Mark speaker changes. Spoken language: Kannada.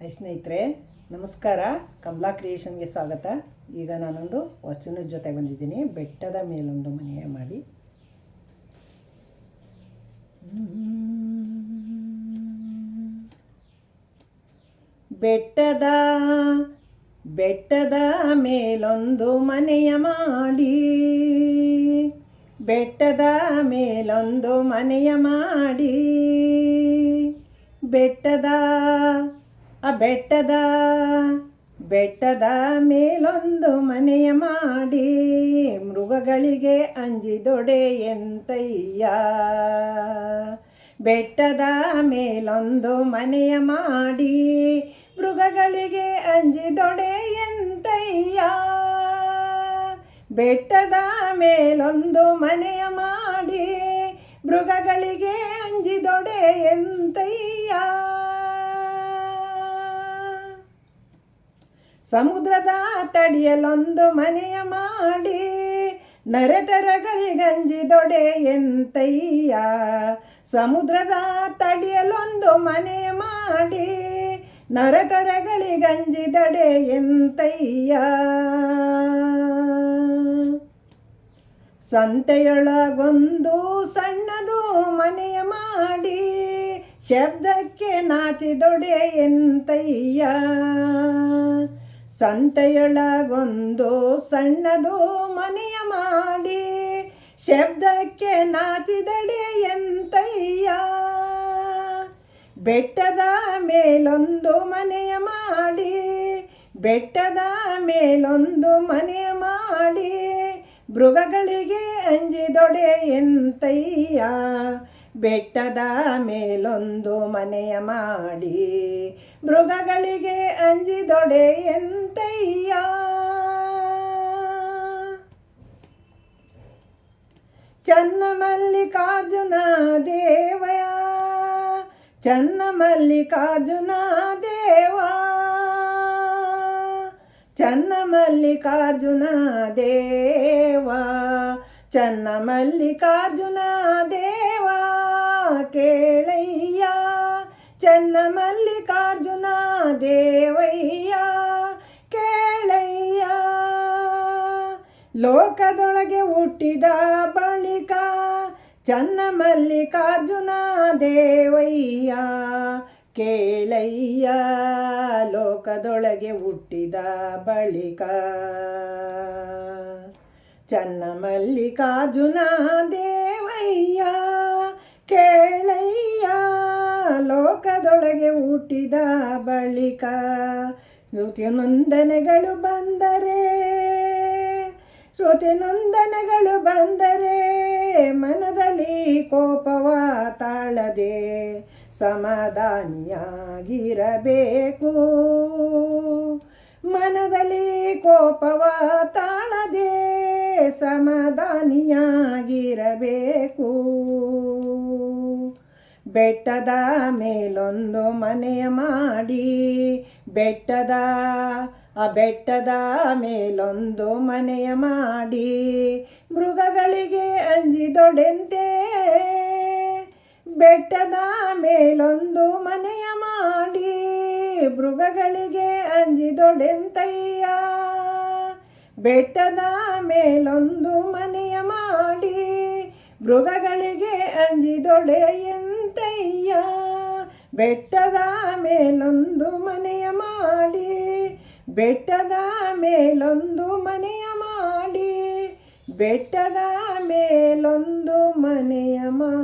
Speaker 1: ಹಾಯ್ ಸ್ನೇಹಿತರೆ, ನಮಸ್ಕಾರ. ಕಮಲಾ ಕ್ರಿಯೇಷನ್ಗೆ ಸ್ವಾಗತ. ಈಗ ನಾನೊಂದು ವಚನದ ಜೊತೆ ಬಂದಿದ್ದೀನಿ. ಬೆಟ್ಟದ ಮೇಲೊಂದು ಮನೆಯ ಮಾಡಿ. ಬೆಟ್ಟದ ಬೆಟ್ಟದ ಮೇಲೊಂದು ಮನೆಯ ಮಾಡಿ, ಬೆಟ್ಟದ ಮೇಲೊಂದು ಮನೆಯ ಮಾಡಿ, ಬೆಟ್ಟದ ಬೆಟ್ಟದ ಬೆಟ್ಟದ ಮೇಲೊಂದು ಮನೆಯ ಮಾಡಿ, ಮೃಗಗಳಿಗೆ ಅಂಜಿದೊಡೆ ಎಂತಯ್ಯ. ಬೆಟ್ಟದ ಮೇಲೊಂದು ಮನೆಯ ಮಾಡಿ, ಮೃಗಗಳಿಗೆ ಅಂಜಿದೊಡೆ ಎಂತಯ್ಯ. ಬೆಟ್ಟದ ಮೇಲೊಂದು ಮನೆಯ ಮಾಡಿ, ಮೃಗಗಳಿಗೆ ಅಂಜಿದೊಡೆ ಎಂತಯ್ಯ. ಸಮುದ್ರದ ತಡಿಯಲೊಂದು ಮನೆಯ ಮಾಡಿ, ನರೆತರಗಳಿಗಂಜಿದೊಡೆ ಎಂತಯ್ಯ. ಸಮುದ್ರದ ತಡಿಯಲೊಂದು ಮನೆಯ ಮಾಡಿ, ನರೆತರಗಳಿಗಂಜಿದೊಡೆ ಎಂತಯ್ಯ. ಸಂತೆಯೊಳಗೊಂದು ಸಣ್ಣದು ಮನೆಯ ಮಾಡಿ, ಶಬ್ದಕ್ಕೆ ನಾಚಿದೊಡೆ ಎಂತಯ್ಯ. ಸಂತೆಯೊಳಗೊಂದು ಸಣ್ಣದು ಮನೆಯ ಮಾಡಿ, ಶಬ್ದಕ್ಕೆ ನಾಚಿದಡೆ ಎಂತಯ್ಯ. ಬೆಟ್ಟದ ಮೇಲೊಂದು ಮನೆಯ ಮಾಡಿ, ಬೆಟ್ಟದ ಮೇಲೊಂದು ಮನೆಯ ಮಾಡಿ, ಮೃಗಗಳಿಗೆ ಅಂಜಿದೊಡೆ ಎಂತಯ್ಯ. ಬೆಟ್ಟದ ಮೇಲೊಂದು ಮನೆಯ ಮಾಡಿ, ಮೃಗಗಳಿಗೆ ಅಂಜಿದೊಡೆ ಎಂತಯ್ಯ. ಚನ್ನಮಲ್ಲಿಕಾರ್ಜುನ ದೇವಯ, ಚನ್ನಮಲ್ಲಿಕಾರ್ಜುನ ದೇವ, ಚನ್ನಮಲ್ಲಿಕಾರ್ಜುನ ದೇವ, ಚನ್ನಮಲ್ಲಿಕಾರ್ಜುನ ದೇವ ಕೇಳಯ್ಯ. ಚನ್ನಮಲ್ಲಿಕಾರ್ಜುನ ದೇವಯ್ಯ ಕೇಳಯ್ಯ. ಲೋಕದೊಳಗೆ ಹುಟ್ಟಿದ ಬಳಿಕ ಚನ್ನಮಲ್ಲಿಕಾರ್ಜುನ ದೇವಯ್ಯ ಕೇಳಯ್ಯ. ಲೋಕದೊಳಗೆ ಹುಟ್ಟಿದ ಬಳಿಕ ಚನ್ನಮಲ್ಲಿಕಾರ್ಜುನ ದೇವಯ್ಯ ಕೇಳಯ್ಯ. ಲೋಕದೊಳಗೆ ಹುಟ್ಟಿದ ಬಳಿಕ ಶ್ರುತಿನೊಂದನೆಗಳು ಬಂದರೆ, ಶ್ರುತಿನೊಂದನೆಗಳು ಬಂದರೆ, ಮನದಲ್ಲಿ ಕೋಪವ ತಾಳದೆ ಸಮಾಧಾನಿಯಾಗಿರಬೇಕು. ಮನದಲ್ಲಿ ಕೋಪವ ತಾಳದೆ ಸಮಾಧಾನಿಯಾಗಿರಬೇಕು. ಬೆಟ್ಟದ ಮೇಲೊಂದು ಮನೆಯ ಮಾಡಿ, ಬೆಟ್ಟದ ಬೆಟ್ಟದ ಮೇಲೊಂದು ಮನೆಯ ಮಾಡಿ, ಮೃಗಗಳಿಗೆ ಅಂಜಿದೊಡೆಂತೆ. ಬೆಟ್ಟದ ಮೇಲೊಂದು ಮನೆಯ ಮಾಡಿ, ಮೃಗಗಳಿಗೆ ಅಂಜಿದೊಡೆಂತಯ್ಯ. ಬೆಟ್ಟದ ಮೇಲೊಂದು ಮನೆಯ ಮಾಡಿ, ಮೃಗಗಳಿಗೆ ಅಂಜಿದೊಡೆ ಎಂತಯ್ಯ. ಬೆಟ್ಟದ ಮೇಲೊಂದು ಮನೆಯ ಮಾಡಿ, ಬೆಟ್ಟದ ಮೇಲೊಂದು ಮನೆಯ ಮಾಡಿ, ಬೆಟ್ಟದ ಮೇಲೊಂದು ಮನೆಯ ಮಾಡಿ.